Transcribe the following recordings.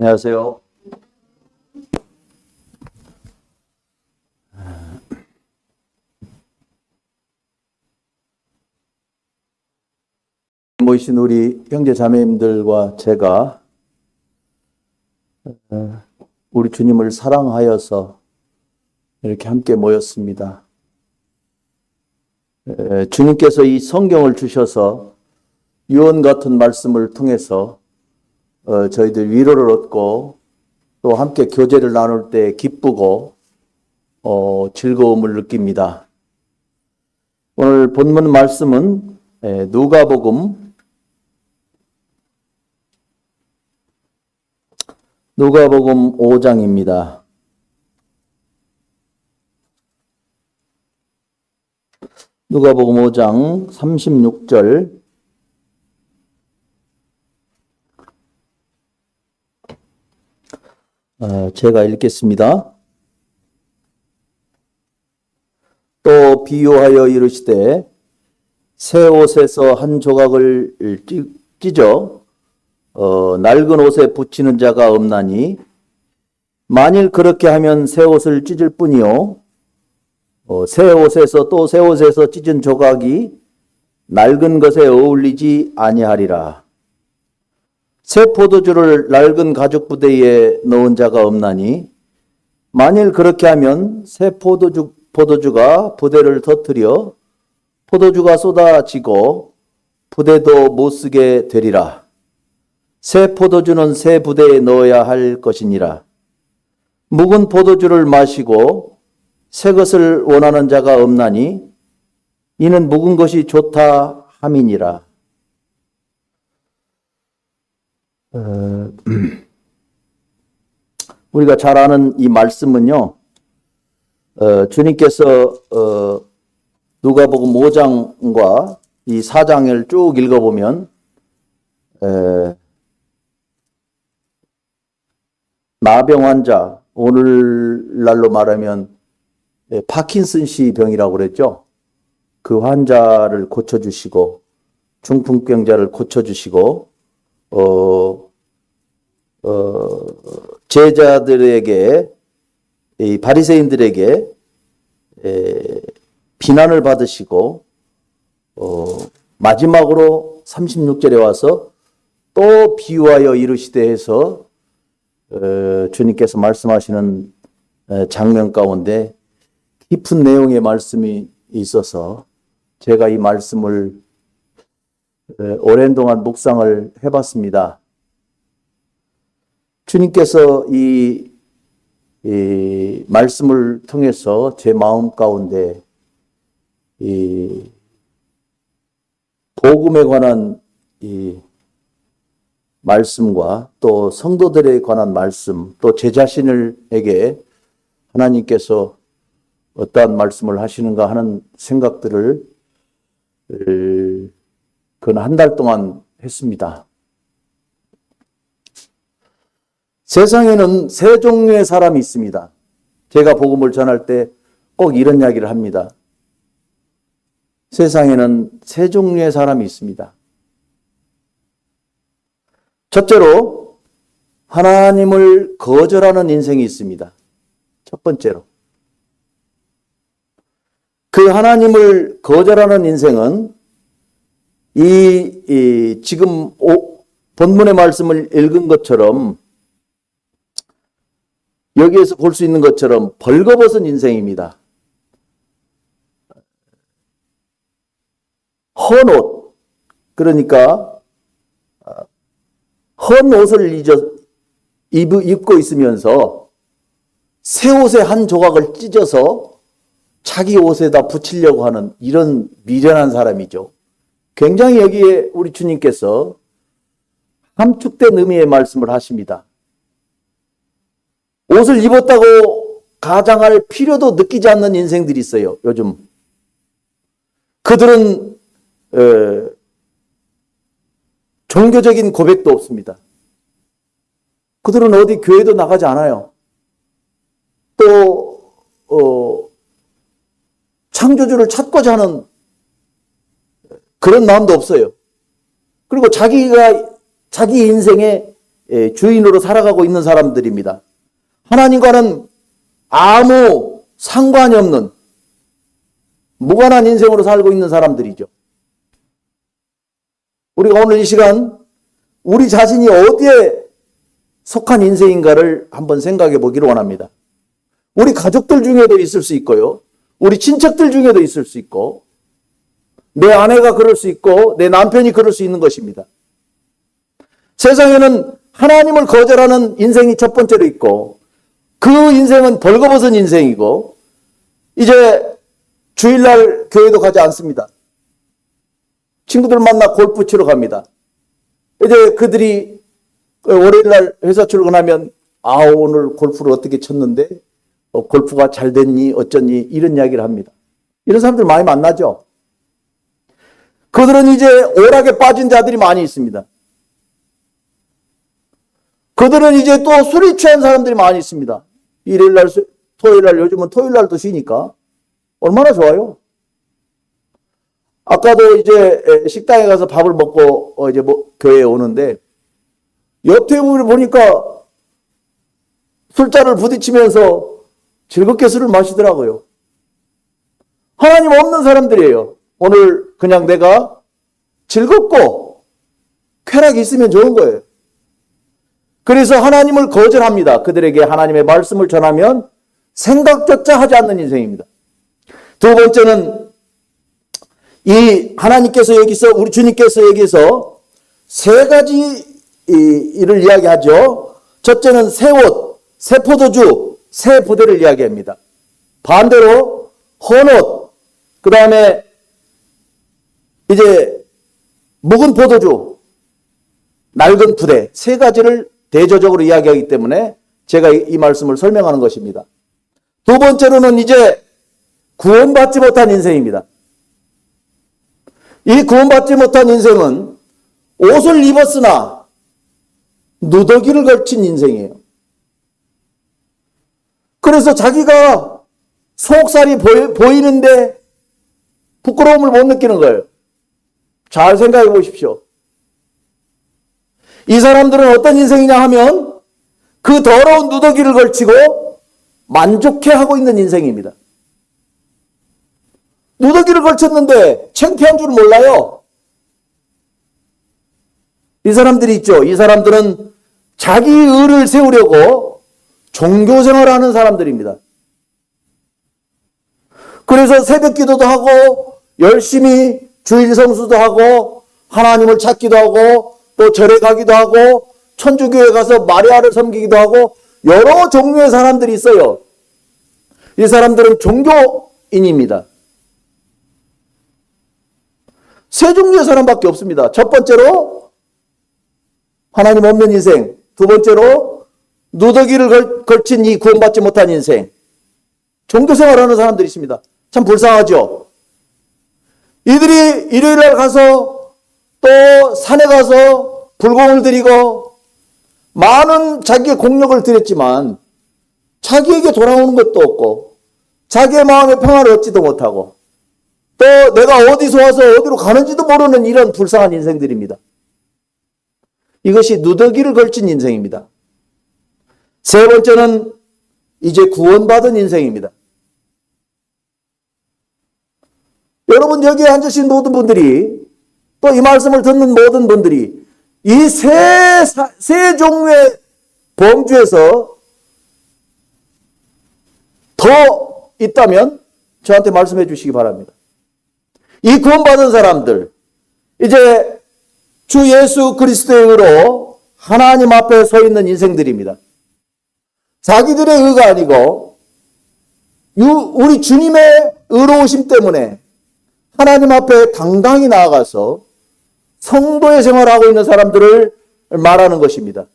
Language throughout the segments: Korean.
안녕하세요. 모이신 우리 형제 자매님들과 제가 우리 주님을 사랑하여서 이렇게 함께 모였습니다. 주님께서 이 성경을 주셔서 유언 같은 말씀을 통해서 저희들 위로를 얻고 또 함께 교제를 나눌 때 기쁘고 즐거움을 느낍니다. 오늘 본문 말씀은 누가복음 5장입니다. 누가복음 5장 36절 제가 읽겠습니다. 또 비유하여 이르시되 새 옷에서 한 조각을 찢어 낡은 옷에 붙이는 자가 없나니 만일 그렇게 하면 새 옷을 찢을 뿐이요 새 옷에서 또 새 옷에서 찢은 조각이 낡은 것에 어울리지 아니하리라. 새 포도주를 낡은 가죽 부대에 넣은 자가 없나니 만일 그렇게 하면 새 포도주가 부대를 터뜨려 포도주가 쏟아지고 부대도 못 쓰게 되리라. 새 포도주는 새 부대에 넣어야 할 것이니라. 묵은 포도주를 마시고 새 것을 원하는 자가 없나니 이는 묵은 것이 좋다 함이니라. 우리가 잘 아는 이 말씀은요, 주님께서 누가복음 5장과 이 4장을 쭉 읽어보면 나병 환자, 오늘날로 말하면 파킨슨씨 병이라고 그랬죠. 그 환자를 고쳐주시고 중풍병자를 고쳐주시고 제자들에게 이 바리새인들에게 비난을 받으시고 마지막으로 36절에 와서 또 비유하여 이르시되 해서 주님께서 말씀하시는 장면 가운데 깊은 내용의 말씀이 있어서 제가 이 말씀을 오랜 동안 묵상을 해봤습니다. 주님께서 이 말씀을 통해서 제 마음 가운데 이 복음에 관한 이 말씀과 또 성도들에 관한 말씀, 또 제 자신에게 하나님께서 어떠한 말씀을 하시는가 하는 생각들을 그 한 달 동안 했습니다. 세상에는 세 종류의 사람이 있습니다. 제가 복음을 전할 때 꼭 이런 이야기를 합니다. 세상에는 세 종류의 사람이 있습니다. 첫째로 하나님을 거절하는 인생이 있습니다. 첫 번째로. 그 하나님을 거절하는 인생은 지금 본문의 말씀을 읽은 것처럼 여기에서 볼 수 있는 것처럼 벌거벗은 인생입니다. 헌 옷, 그러니까 헌 옷을 입고 있으면서 새 옷의 한 조각을 찢어서 자기 옷에다 붙이려고 하는 이런 미련한 사람이죠. 굉장히 여기에 우리 주님께서 함축된 의미의 말씀을 하십니다. 옷을 입었다고 가장할 필요도 느끼지 않는 인생들이 있어요, 요즘. 그들은 종교적인 고백도 없습니다. 그들은 어디 교회도 나가지 않아요. 또 창조주를 찾고자 하는 그런 마음도 없어요. 그리고 자기 인생에 주인으로 살아가고 있는 사람들입니다. 하나님과는 아무 상관이 없는 무관한 인생으로 살고 있는 사람들이죠. 우리가 오늘 이 시간 우리 자신이 어디에 속한 인생인가를 한번 생각해 보기를 원합니다. 우리 가족들 중에도 있을 수 있고요. 우리 친척들 중에도 있을 수 있고, 내 아내가 그럴 수 있고, 내 남편이 그럴 수 있는 것입니다. 세상에는 하나님을 거절하는 인생이 첫 번째로 있고, 그 인생은 벌거벗은 인생이고, 이제 주일날 교회도 가지 않습니다. 친구들 만나 골프 치러 갑니다. 이제 그들이 월요일날 회사 출근하면 오늘 골프를 어떻게 쳤는데 골프가 잘 됐니 어쩌니 이런 이야기를 합니다. 이런 사람들 많이 만나죠. 그들은 이제 오락에 빠진 자들이 많이 있습니다. 그들은 이제 또 술이 취한 사람들이 많이 있습니다. 일요일날, 토요일날, 요즘은 토요일날도 쉬니까 얼마나 좋아요. 아까도 이제 식당에 가서 밥을 먹고 이제 교회에 오는데 옆 테이블을 보니까 술잔을 부딪히면서 즐겁게 술을 마시더라고요. 하나님 없는 사람들이에요. 오늘 그냥 내가 즐겁고 쾌락이 있으면 좋은 거예요. 그래서 하나님을 거절합니다. 그들에게 하나님의 말씀을 전하면 생각조차 하지 않는 인생입니다. 두 번째는 이 하나님께서 여기서 우리 주님께서 여기서 세 가지 일을 이야기하죠. 첫째는 새 옷, 새 포도주, 새 부대를 이야기합니다. 반대로 헌옷, 그 다음에 이제 묵은 포도주, 낡은 부대, 세 가지를 대조적으로 이야기하기 때문에 제가 이 말씀을 설명하는 것입니다. 두 번째로는 이제 구원받지 못한 인생입니다. 이 구원받지 못한 인생은 옷을 입었으나 누더기를 걸친 인생이에요. 그래서 자기가 속살이 보이는데 부끄러움을 못 느끼는 거예요. 잘 생각해 보십시오. 이 사람들은 어떤 인생이냐 하면 그 더러운 누더기를 걸치고 만족해하고 있는 인생입니다. 누더기를 걸쳤는데 창피한 줄 몰라요. 이 사람들이 있죠. 이 사람들은 자기 의를 세우려고 종교생활을 하는 사람들입니다. 그래서 새벽 기도도 하고 열심히 주일 성수도 하고 하나님을 찾기도 하고 또 절에 가기도 하고 천주교에 가서 마리아를 섬기기도 하고 여러 종류의 사람들이 있어요. 이 사람들은 종교인입니다. 세 종류의 사람밖에 없습니다. 첫 번째로 하나님 없는 인생, 두 번째로 누더기를 걸친 이 구원받지 못한 인생, 종교생활하는 사람들이 있습니다. 참 불쌍하죠. 이들이 일요일날 가서 또 산에 가서 불공을 드리고 많은 자기의 공력을 들였지만 자기에게 돌아오는 것도 없고 자기의 마음의 평화를 얻지도 못하고 또 내가 어디서 와서 어디로 가는지도 모르는 이런 불쌍한 인생들입니다. 이것이 누더기를 걸친 인생입니다. 세 번째는 이제 구원받은 인생입니다. 여러분 여기에 앉으신 모든 분들이 또 이 말씀을 듣는 모든 분들이 이 세 종류의 범주에서 더 있다면 저한테 말씀해 주시기 바랍니다. 이 구원받은 사람들, 이제 주 예수 그리스도의 의로 하나님 앞에 서 있는 인생들입니다. 자기들의 의가 아니고 우리 주님의 의로우심 때문에 하나님 앞에 당당히 나아가서 성도의 생활을 하고 있는 사람들을 말하는 것입니다.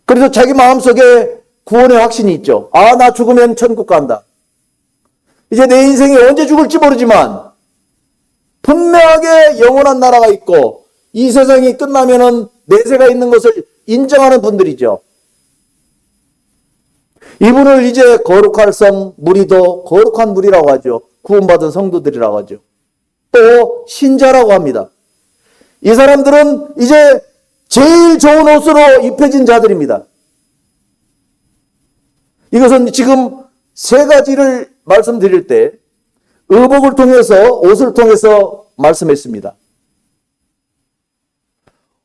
그래서 자기 마음속에 구원의 확신이 있죠. 나 죽으면 천국 간다. 이제 내 인생이 언제 죽을지 모르지만 분명하게 영원한 나라가 있고 이 세상이 끝나면은 내세가 있는 것을 인정하는 분들이죠. 이분을 이제 거룩할 성 무리도 거룩한 무리라고 하죠. 구원받은 성도들이라고 하죠. 또 신자라고 합니다. 이 사람들은 이제 제일 좋은 옷으로 입혀진 자들입니다. 이것은 지금 세 가지를 말씀드릴 때 의복을 통해서, 옷을 통해서 말씀했습니다.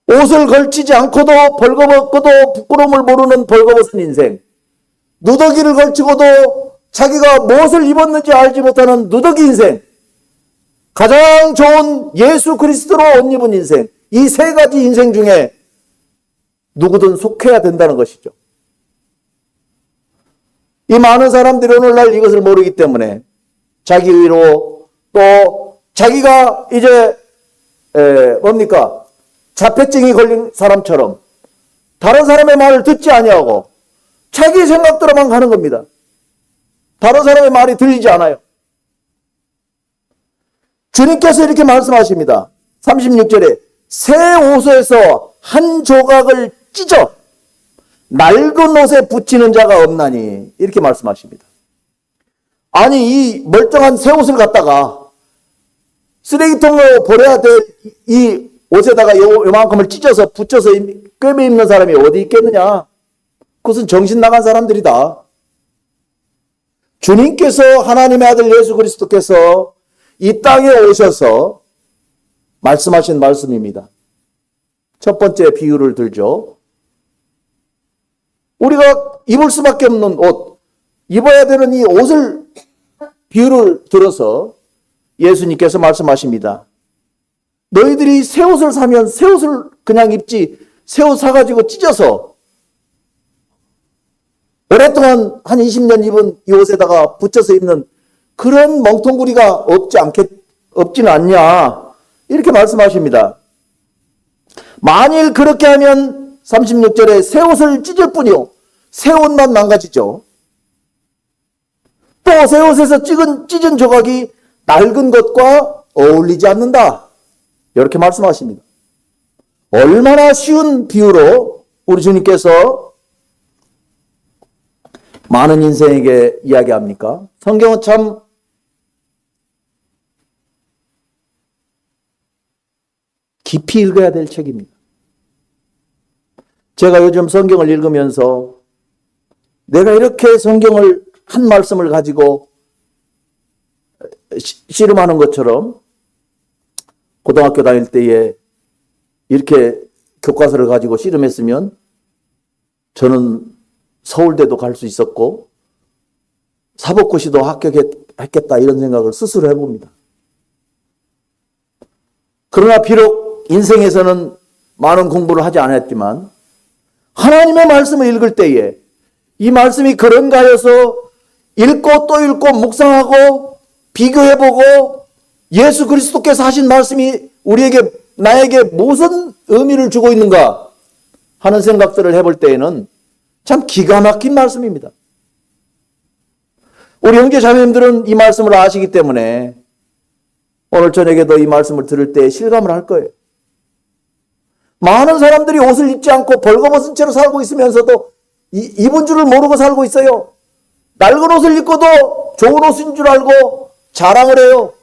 옷을 걸치지 않고도 벌거벗고도 부끄러움을 모르는 벌거벗은 인생, 누더기를 걸치고도 자기가 무엇을 입었는지 알지 못하는 누더기 인생, 가장 좋은 예수 그리스도로 옷 입은 인생, 이 세 가지 인생 중에 누구든 속해야 된다는 것이죠. 이 많은 사람들이 오늘날 이것을 모르기 때문에 자기 의로, 또 자기가 이제 자폐증이 걸린 사람처럼 다른 사람의 말을 듣지 아니하고 자기 생각대로만 가는 겁니다. 다른 사람의 말이 들리지 않아요. 주님께서 이렇게 말씀하십니다. 36절에 새 옷에서 한 조각을 찢어 낡은 옷에 붙이는 자가 없나니, 이렇게 말씀하십니다. 아니, 이 멀쩡한 새 옷을 갖다가 쓰레기통으로 버려야 될 이 옷에다가 요만큼을 찢어서 붙여서 꿰매 입는 사람이 어디 있겠느냐? 그것은 정신 나간 사람들이다. 주님께서, 하나님의 아들 예수 그리스도께서 이 땅에 오셔서 말씀하신 말씀입니다. 첫 번째 비유를 들죠. 우리가 입을 수밖에 없는 옷, 입어야 되는 이 옷을 비유를 들어서 예수님께서 말씀하십니다. 너희들이 새 옷을 사면 새 옷을 그냥 입지, 새 옷 사가지고 찢어서 오랫동안 한 20년 입은 이 옷에다가 붙여서 입는 그런 멍텅구리가 없지는 않냐, 이렇게 말씀하십니다. 만일 그렇게 하면 36절에 새 옷을 찢을 뿐이요, 새 옷만 망가지죠. 또 새 옷에서 찢은 조각이 낡은 것과 어울리지 않는다, 이렇게 말씀하십니다. 얼마나 쉬운 비유로 우리 주님께서 많은 인생에게 이야기합니까? 성경은 참 깊이 읽어야 될 책입니다. 제가 요즘 성경을 읽으면서 내가 이렇게 성경을 한 말씀을 가지고 씨름하는 것처럼 고등학교 다닐 때에 이렇게 교과서를 가지고 씨름했으면 저는 서울대도 갈 수 있었고 사법고시도 합격했겠다, 이런 생각을 스스로 해봅니다. 그러나 비록 인생에서는 많은 공부를 하지 않았지만 하나님의 말씀을 읽을 때에 이 말씀이 그런가 해서 읽고 또 읽고 묵상하고 비교해보고 예수 그리스도께서 하신 말씀이 나에게 무슨 의미를 주고 있는가 하는 생각들을 해볼 때에는 참 기가 막힌 말씀입니다. 우리 형제 자매님들은 이 말씀을 아시기 때문에 오늘 저녁에도 이 말씀을 들을 때 실감을 할 거예요. 많은 사람들이 옷을 입지 않고 벌거벗은 채로 살고 있으면서도 입은 줄을 모르고 살고 있어요. 낡은 옷을 입고도 좋은 옷인 줄 알고 자랑을 해요.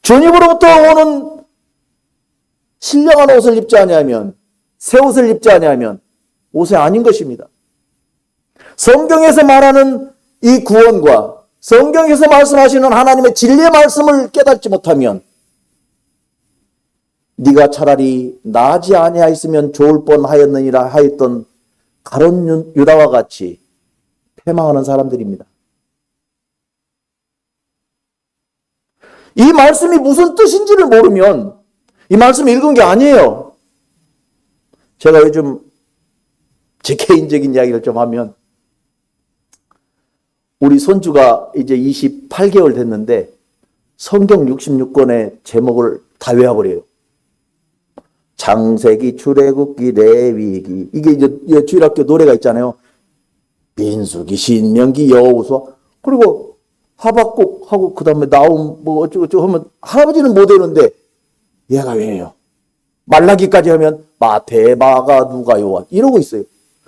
주님으로부터 오는 신령한 옷을 입지 아니하면, 새 옷을 입지 아니하면 옷이 아닌 것입니다. 성경에서 말하는 이 구원과 성경에서 말씀하시는 하나님의 진리의 말씀을 깨닫지 못하면 네가 차라리 나지 아니하였으면 좋을 뻔하였느니라 하였던 가룟 유다와 같이 패망하는 사람들입니다. 이 말씀이 무슨 뜻인지를 모르면 이 말씀 읽은 게 아니에요. 제가 요즘 제 개인적인 이야기를 좀 하면, 우리 손주가 이제 28개월 됐는데 성경 66권의 제목을 다 외워버려요. 창세기, 출애굽기, 레위기, 이게 이제 주일학교 노래가 있잖아요. 민수기, 신명기, 여호수아, 그리고 하박국 하고 그 다음에 나움 뭐 어쩌고저쩌고 하면 할아버지는 못 외우는데 얘가 외워요. 말라기까지 하면 마태, 마가, 누가, 요한 이러고 있어요.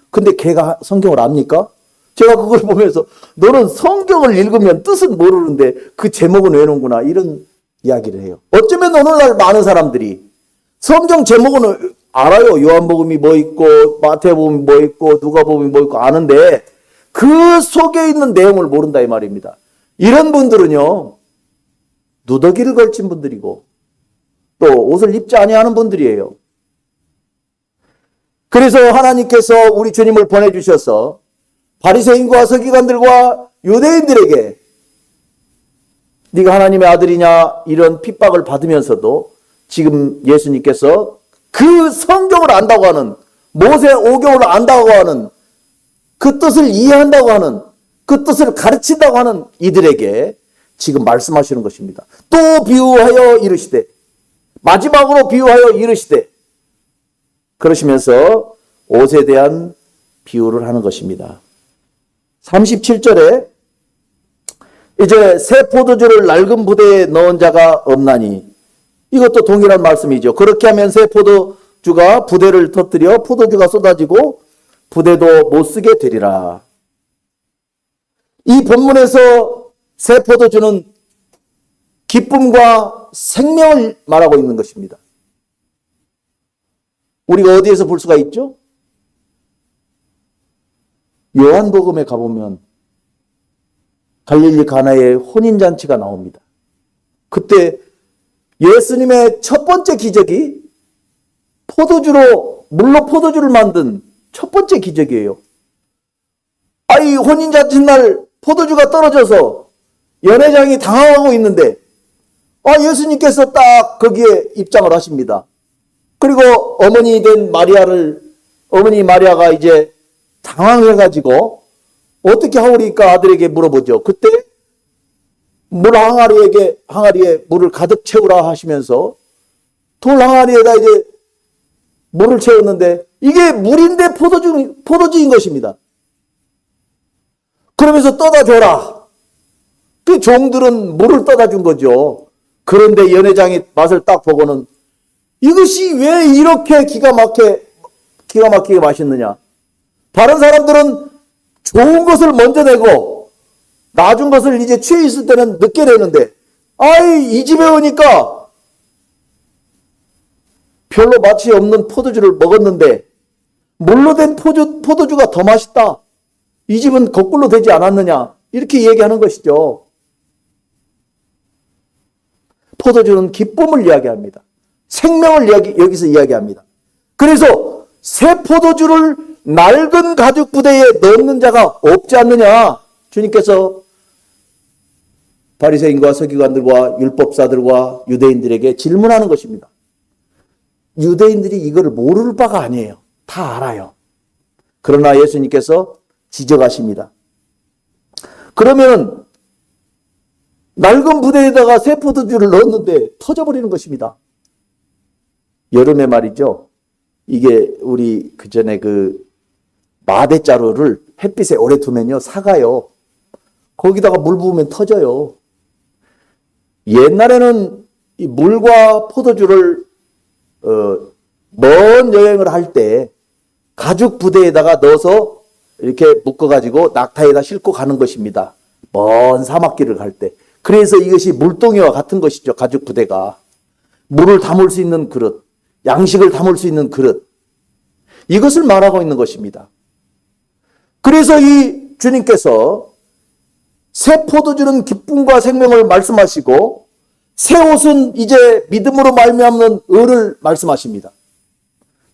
근데 걔가 성경을 압니까? 제가 그걸 보면서 너는 성경을 읽으면 뜻은 모르는데 그 제목은 외우는구나, 이런 이야기를 해요. 어쩌면 오늘날 많은 사람들이 성경 제목은 알아요. 요한복음이 뭐 있고 마태복음이 뭐 있고 누가복음이 뭐 있고 아는데 그 속에 있는 내용을 모른다 이 말입니다. 이런 분들은요, 누더기를 걸친 분들이고 또 옷을 입지 아니하는 분들이에요. 그래서 하나님께서 우리 주님을 보내주셔서 바리새인과 서기관들과 유대인들에게 네가 하나님의 아들이냐 이런 핍박을 받으면서도 지금 예수님께서 그 성경을 안다고 하는, 모세 오경을 안다고 하는, 그 뜻을 이해한다고 하는, 그 뜻을 가르친다고 하는 이들에게 지금 말씀하시는 것입니다. 또 비유하여 이르시되, 마지막으로 비유하여 이르시되, 그러시면서 옷에 대한 비유를 하는 것입니다. 37절에 이제 새 포도주를 낡은 부대에 넣은 자가 없나니, 이것도 동일한 말씀이죠. 그렇게 하면 새 포도주가 부대를 터뜨려 포도주가 쏟아지고 부대도 못 쓰게 되리라. 이 본문에서 새 포도주는 기쁨과 생명을 말하고 있는 것입니다. 우리가 어디에서 볼 수가 있죠? 요한복음에 가보면 갈릴리 가나의 혼인잔치가 나옵니다. 그때 예수님의 첫 번째 기적이 물로 포도주를 만든 첫 번째 기적이에요. 이 혼인잔치 날 포도주가 떨어져서 연회장이 당황하고 있는데 예수님께서 딱 거기에 입장을 하십니다. 그리고 어머니 된 어머니 마리아가 이제 당황해가지고 어떻게 하오리까 아들에게 물어보죠. 그때 항아리에 물을 가득 채우라 하시면서 돌 항아리에다 이제 물을 채웠는데 이게 물인데 포도주인 것입니다. 그러면서 떠다 줘라. 그 종들은 물을 떠다 준 거죠. 그런데 연회장이 맛을 딱 보고는 이것이 왜 이렇게 기가 막히게 맛있느냐. 다른 사람들은 좋은 것을 먼저 내고 나중 것을 이제 취해 있을 때는 늦게 내는데 이 집에 오니까 별로 맛이 없는 포도주를 먹었는데 물로 된 포도주가 더 맛있다. 이 집은 거꾸로 되지 않았느냐. 이렇게 얘기하는 것이죠. 포도주는 기쁨을 이야기합니다. 생명을 여기서 이야기합니다. 그래서 새 포도주를 낡은 가죽 부대에 넣는 자가 없지 않느냐. 주님께서 바리새인과 서기관들과 율법사들과 유대인들에게 질문하는 것입니다. 유대인들이 이걸 모를 바가 아니에요. 다 알아요. 그러나 예수님께서 지적하십니다. 그러면 낡은 부대에다가 새 포도주를 넣었는데 터져버리는 것입니다. 여름에 말이죠. 이게 우리 그전에 마대자루를 햇빛에 오래 두면요 사가요. 거기다가 물 부으면 터져요. 옛날에는 이 물과 포도주를 먼 여행을 할 때 가죽 부대에다가 넣어서 이렇게 묶어가지고 낙타에다 싣고 가는 것입니다. 먼 사막길을 갈 때. 그래서 이것이 물동이와 같은 것이죠. 가죽 부대가. 물을 담을 수 있는 그릇, 양식을 담을 수 있는 그릇. 이것을 말하고 있는 것입니다. 그래서 이 주님께서 새 포도주는 기쁨과 생명을 말씀하시고 새 옷은 이제 믿음으로 말미암는 의를 말씀하십니다.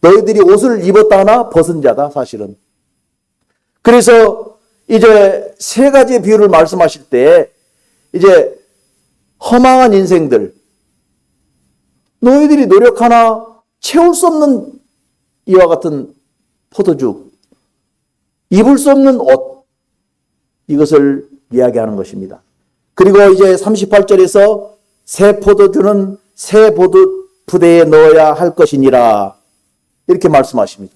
너희들이 옷을 입었다 하나 벗은 자다 사실은. 그래서 이제 세 가지의 비유를 말씀하실 때 이제 허망한 인생들, 너희들이 노력하나 채울 수 없는 이와 같은 포도주, 입을 수 없는 옷, 이것을 이야기하는 것입니다. 그리고 이제 38절에서 새 포도주는 새 부대에 넣어야 할 것이니라 이렇게 말씀하십니다.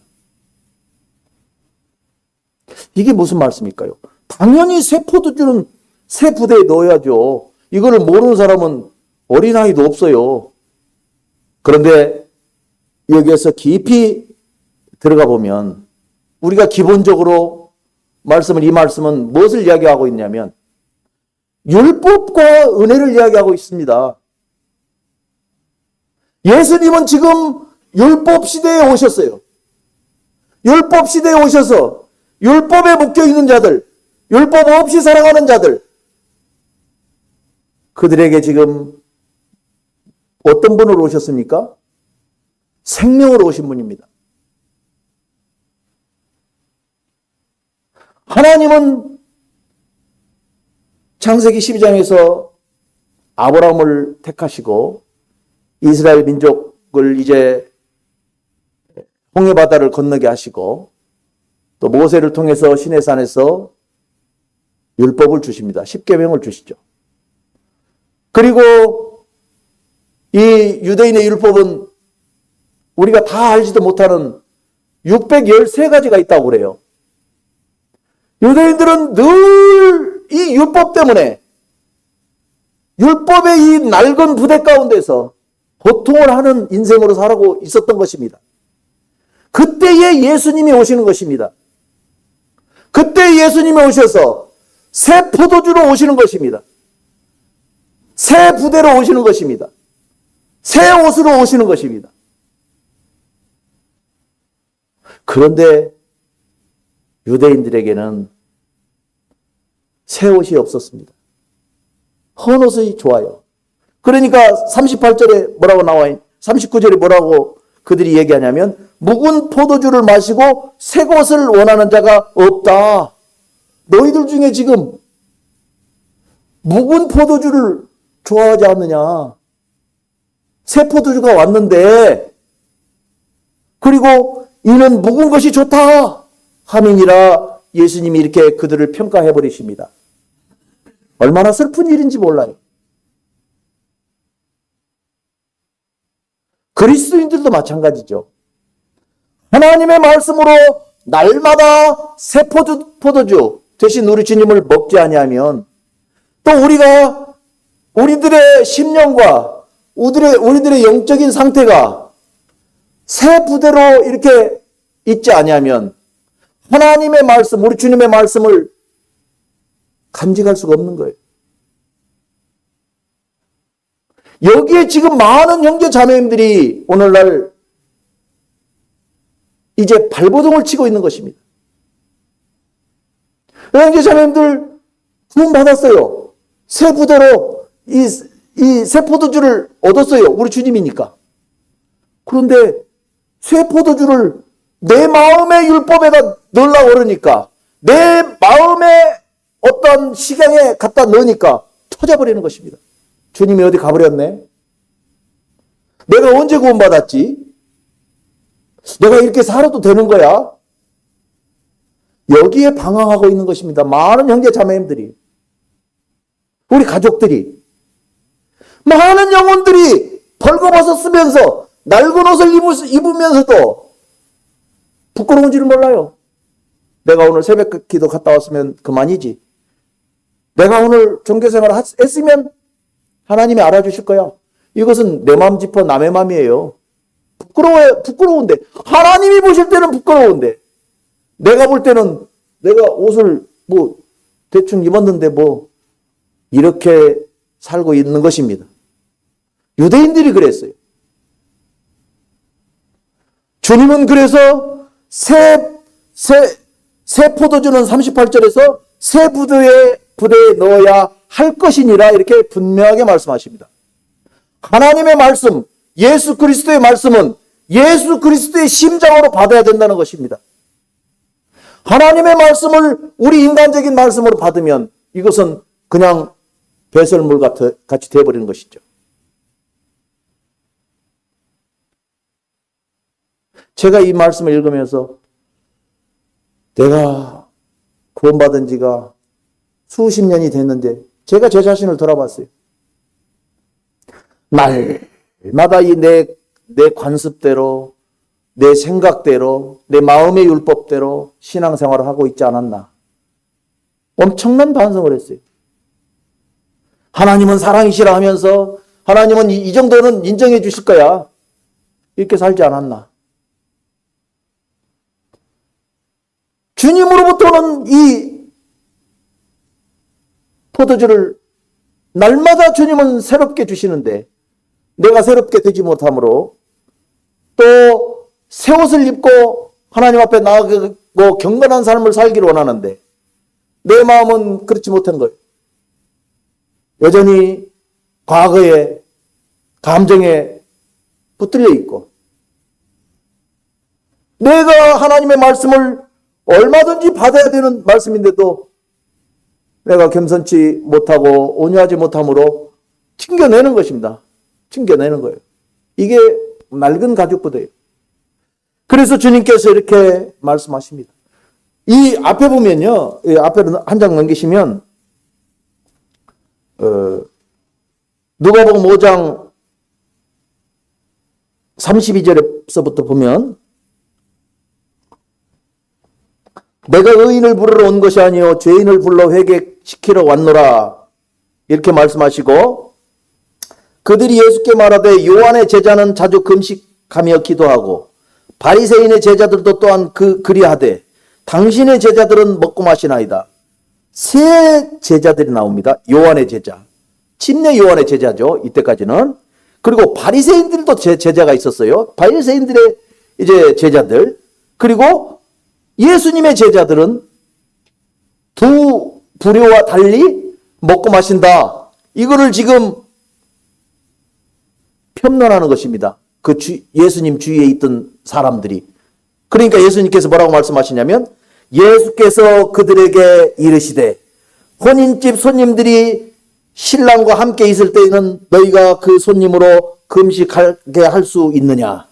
이게 무슨 말씀일까요? 당연히 새 포도주는 새 부대에 넣어야죠. 이거를 모르는 사람은 어린아이도 없어요. 그런데 여기에서 깊이 들어가 보면 우리가 기본적으로 이 말씀은 무엇을 이야기하고 있냐면 율법과 은혜를 이야기하고 있습니다. 예수님은 지금 율법 시대에 오셨어요. 율법 시대에 오셔서 율법에 묶여 있는 자들, 율법 없이 살아가는 자들, 그들에게 지금 어떤 분으로 오셨습니까? 생명으로 오신 분입니다. 하나님은 창세기 12장에서 아브라함을 택하시고 이스라엘 민족을 이제 홍해바다를 건너게 하시고 또 모세를 통해서 시내산에서 율법을 주십니다. 십계명을 주시죠. 그리고 이 유대인의 율법은 우리가 다 알지도 못하는 613가지가 있다고 그래요. 유대인들은 늘 이 율법 때문에 율법의 이 낡은 부대 가운데서 고통을 하는 인생으로 살아고 있었던 것입니다. 그때에 예수님이 오시는 것입니다. 그때 예수님이 오셔서 새 포도주로 오시는 것입니다. 새 부대로 오시는 것입니다. 새 옷으로 오시는 것입니다. 그런데 유대인들에게는 새 옷이 없었습니다. 헌 옷이 좋아요. 그러니까 38절에 뭐라고 나와요? 39절에 뭐라고 그들이 얘기하냐면 묵은 포도주를 마시고 새 것을 원하는 자가 없다. 너희들 중에 지금 묵은 포도주를 좋아하지 않느냐? 새 포도주가 왔는데 그리고 이는 묵은 것이 좋다 함이니라 예수님이 이렇게 그들을 평가해 버리십니다. 얼마나 슬픈 일인지 몰라요. 그리스도인들도 마찬가지죠. 하나님의 말씀으로 날마다 새 포도주 대신 우리 주님을 먹지 아니하면 또 우리가 우리들의 심령과 우리들의 영적인 상태가 새 부대로 이렇게 있지 아니하면 하나님의 말씀, 우리 주님의 말씀을 간직할 수가 없는 거예요. 여기에 지금 많은 형제 자매님들이 오늘날 이제 발버둥을 치고 있는 것입니다. 형제 자매님들 구원 받았어요. 새 부대로 이 새 포도주를 얻었어요. 우리 주님이니까. 그런데 새 포도주를 내 마음의 율법에다 넣으려고 그러니까 내 마음의 어떤 식양에 갖다 넣으니까 터져버리는 것입니다. 주님이 어디 가버렸네? 내가 언제 구원받았지? 내가 이렇게 살아도 되는 거야? 여기에 방황하고 있는 것입니다. 많은 형제 자매님들이, 우리 가족들이, 많은 영혼들이 벌거벗어 쓰면서 낡은 옷을 입으면서도 부끄러운 줄을 몰라요. 내가 오늘 새벽 기도 갔다 왔으면 그만이지. 내가 오늘 종교생활 했으면 하나님이 알아주실 거야. 이것은 내 맘 짚어 남의 맘이에요. 부끄러운데. 하나님이 보실 때는 부끄러운데. 내가 볼 때는 내가 옷을 뭐 대충 입었는데 뭐 이렇게 살고 있는 것입니다. 유대인들이 그랬어요. 주님은 그래서 새 포도주는 38절에서 새 부대에 넣어야 할 것이니라 이렇게 분명하게 말씀하십니다. 하나님의 말씀, 예수 그리스도의 말씀은 예수 그리스도의 심장으로 받아야 된다는 것입니다. 하나님의 말씀을 우리 인간적인 말씀으로 받으면 이것은 그냥 배설물 같이 되어버리는 것이죠. 제가 이 말씀을 읽으면서 내가 구원받은 지가 수십 년이 됐는데 제가 제 자신을 돌아봤어요. 날마다 내 관습대로, 내 생각대로, 내 마음의 율법대로 신앙생활을 하고 있지 않았나. 엄청난 반성을 했어요. 하나님은 사랑이시라 하면서 하나님은 이 정도는 인정해 주실 거야. 이렇게 살지 않았나. 주님으로부터는 이 포도주를 날마다 주님은 새롭게 주시는데 내가 새롭게 되지 못하므로 또 새 옷을 입고 하나님 앞에 나아가고 경건한 삶을 살기를 원하는데 내 마음은 그렇지 못한 거예요. 여전히 과거의 감정에 붙들려 있고 내가 하나님의 말씀을 얼마든지 받아야 되는 말씀인데도 내가 겸손치 못하고 온유하지 못함으로 튕겨내는 것입니다. 튕겨내는 거예요. 이게 낡은 가죽부대예요. 그래서 주님께서 이렇게 말씀하십니다. 이 앞에 보면요. 이 앞에 한 장 넘기시면 누가복음 5장 32절에서부터 보면 내가 의인을 부르러 온 것이 아니요 죄인을 불러 회개시키러 왔노라 이렇게 말씀하시고 그들이 예수께 말하되 요한의 제자는 자주 금식하며 기도하고 바리새인의 제자들도 또한 그리하되 당신의 제자들은 먹고 마시나이다. 세 제자들이 나옵니다. 요한의 제자. 침례 요한의 제자죠. 이때까지는. 그리고 바리새인들도 제자가 있었어요. 바리새인들의 이제 제자들. 그리고 예수님의 제자들은 두 부류와 달리 먹고 마신다. 이거를 지금 편론하는 것입니다. 예수님 주위에 있던 사람들이. 그러니까 예수님께서 뭐라고 말씀하시냐면 예수께서 그들에게 이르시되 혼인집 손님들이 신랑과 함께 있을 때에는 너희가 그 손님으로 금식하게 할 수 있느냐.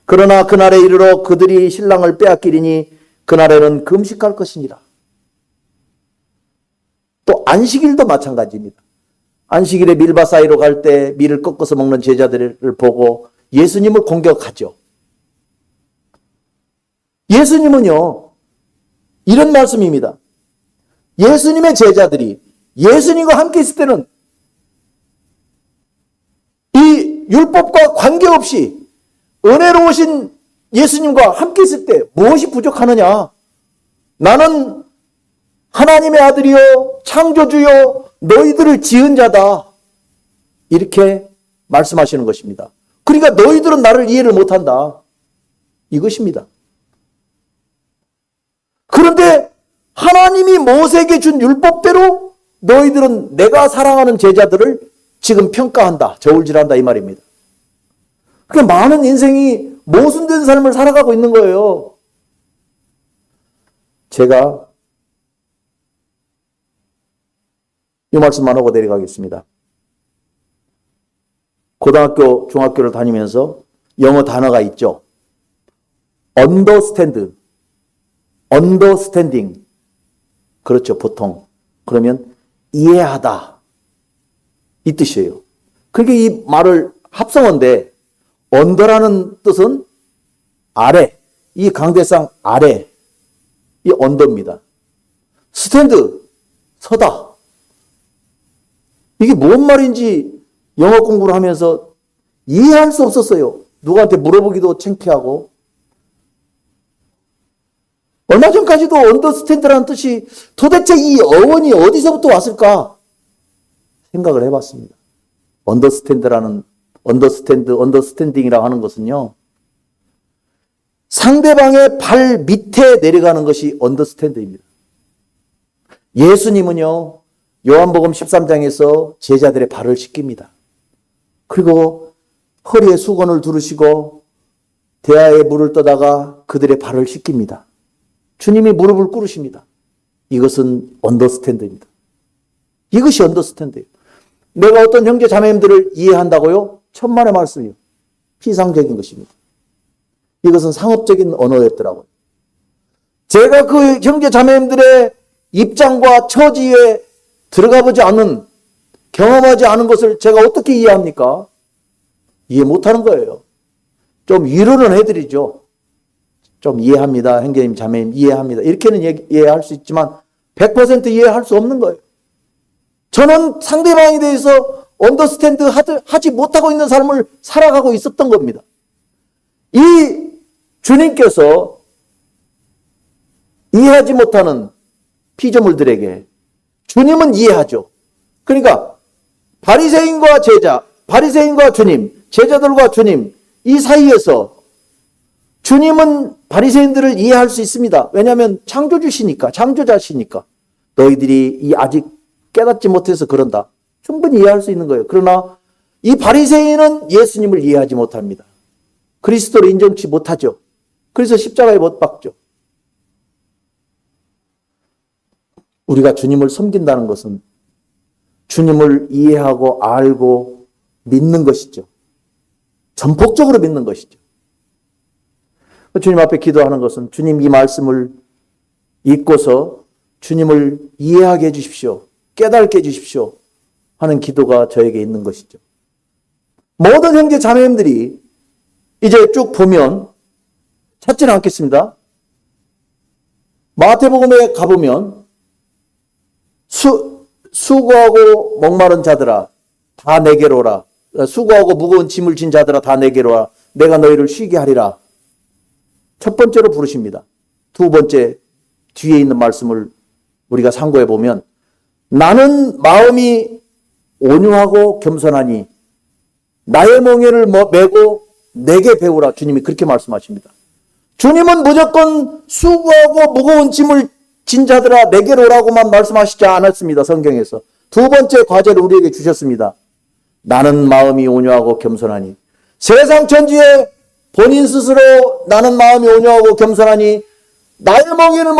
그러나 그날에 이르러 그들이 신랑을 빼앗기리니 그날에는 금식할 것이니라. 또 안식일도 마찬가지입니다. 안식일에 밀밭 사이로 갈 때 밀을 꺾어서 먹는 제자들을 보고 예수님을 공격하죠. 예수님은요, 이런 말씀입니다. 예수님의 제자들이 예수님과 함께 있을 때는 이 율법과 관계없이 은혜로우신 예수님과 함께 있을 때 무엇이 부족하느냐? 나는 하나님의 아들이요 창조주요 너희들을 지은 자다. 이렇게 말씀하시는 것입니다. 그러니까 너희들은 나를 이해를 못한다. 이것입니다. 그런데 하나님이 모세에게 준 율법대로 너희들은 내가 사랑하는 제자들을 지금 평가한다. 저울질한다 이 말입니다. 그러니까 많은 인생이 모순된 삶을 살아가고 있는 거예요. 제가 이 말씀만 하고 내려가겠습니다. 고등학교, 중학교를 다니면서 영어 단어가 있죠. understand, understanding. 그렇죠, 보통. 그러면 이해하다. 이 뜻이에요. 그러니까 이 말을 합성어인데 언더라는 뜻은 아래. 이 강대상 아래. 이 언더입니다. 스탠드, 서다. 이게 뭔 말인지 영어 공부를 하면서 이해할 수 없었어요. 누구한테 물어보기도 창피하고. 얼마 전까지도 언더스탠드라는 뜻이 도대체 이 어원이 어디서부터 왔을까 생각을 해봤습니다. 언더스탠딩이라고 하는 것은요. 상대방의 발 밑에 내려가는 것이 언더스탠드입니다. 예수님은요. 요한복음 13장에서 제자들의 발을 씻깁니다. 그리고 허리에 수건을 두르시고 대야에 물을 떠다가 그들의 발을 씻깁니다. 주님이 무릎을 꿇으십니다. 이것은 언더스탠드입니다. 이것이 언더스탠드예요. 내가 어떤 형제 자매님들을 이해한다고요? 천만의 말씀이요. 피상적인 것입니다. 이것은 상업적인 언어였더라고요. 제가 그 형제 자매님들의 입장과 처지에 들어가 보지 않은, 경험하지 않은 것을 제가 어떻게 이해합니까? 이해 못하는 거예요. 좀 위로는 해드리죠. 좀 이해합니다. 형제님, 자매님 이해합니다. 이렇게는 이해할 수 있지만 100% 이해할 수 없는 거예요. 저는 상대방에 대해서 언더스탠드 하지 못하고 있는 삶을 살아가고 있었던 겁니다. 이 주님께서 이해하지 못하는 피조물들에게 주님은 이해하죠. 그러니까 바리새인과 제자, 바리새인과 주님, 제자들과 주님 이 사이에서 주님은 바리새인들을 이해할 수 있습니다. 왜냐하면 창조주시니까, 창조자시니까. 너희들이 이 아직 깨닫지 못해서 그런다. 충분히 이해할 수 있는 거예요. 그러나 이 바리새인은 예수님을 이해하지 못합니다. 그리스도를 인정치 못하죠. 그래서 십자가에 못 박죠. 우리가 주님을 섬긴다는 것은 주님을 이해하고 알고 믿는 것이죠. 전폭적으로 믿는 것이죠. 주님 앞에 기도하는 것은 주님 이 말씀을 읽고서 주님을 이해하게 해주십시오. 깨닫게 해주십시오. 하는 기도가 저에게 있는 것이죠. 모든 형제 자매님들이 이제 쭉 보면 찾지는 않겠습니다. 마태복음에 가보면 수고하고 목마른 자들아 다 내게로 오라. 수고하고 무거운 짐을 진 자들아 다 내게로 오라. 내가 너희를 쉬게 하리라. 첫 번째로 부르십니다. 두 번째 뒤에 있는 말씀을 우리가 상고해 보면 나는 마음이 온유하고 겸손하니 나의 멍에를 메고 내게 배우라. 주님이 그렇게 말씀하십니다. 주님은 무조건 수고하고 무거운 짐을 진 자들아 내게로 오라고만 말씀하시지 않았습니다. 성경에서. 두 번째 과제를 우리에게 주셨습니다. 나는 마음이 온유하고 겸손하니 세상 천지에 본인 스스로 나는 마음이 온유하고 겸손하니 나의 멍에를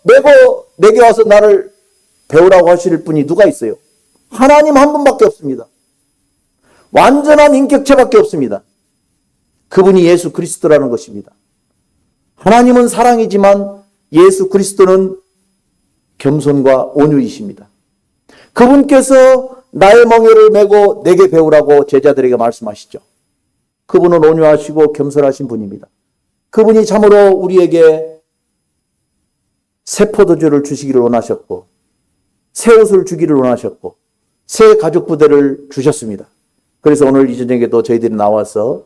메고 내게 와서 나를 배우라고 하실 분이 누가 있어요? 하나님 한 분밖에 없습니다. 완전한 인격체밖에 없습니다. 그분이 예수 그리스도라는 것입니다. 하나님은 사랑이지만 예수 그리스도는 겸손과 온유이십니다. 그분께서 나의 멍에를 메고 내게 배우라고 제자들에게 말씀하시죠. 그분은 온유하시고 겸손하신 분입니다. 그분이 참으로 우리에게 새 포도주를 주시기를 원하셨고 새 옷을 주기를 원하셨고 새 가죽 부대를 주셨습니다. 그래서 오늘 이 저녁에도 저희들이 나와서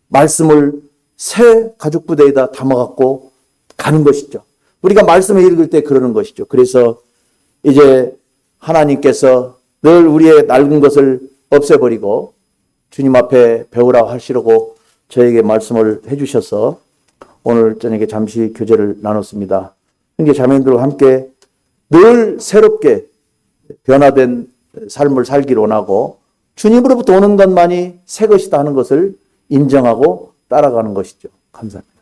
말씀을 새 가죽 부대에다 담아갖고 가는 것이죠. 우리가 말씀을 읽을 때 그러는 것이죠. 그래서 이제 하나님께서 늘 우리의 낡은 것을 없애버리고 주님 앞에 배우라고 하시려고 저에게 말씀을 해주셔서 오늘 저녁에 잠시 교제를 나눴습니다. 형제 자매님들과 함께 늘 새롭게 변화된 삶을 살기를 원하고 주님으로부터 오는 것만이 새 것이다 하는 것을 인정하고 따라가는 것이죠. 감사합니다.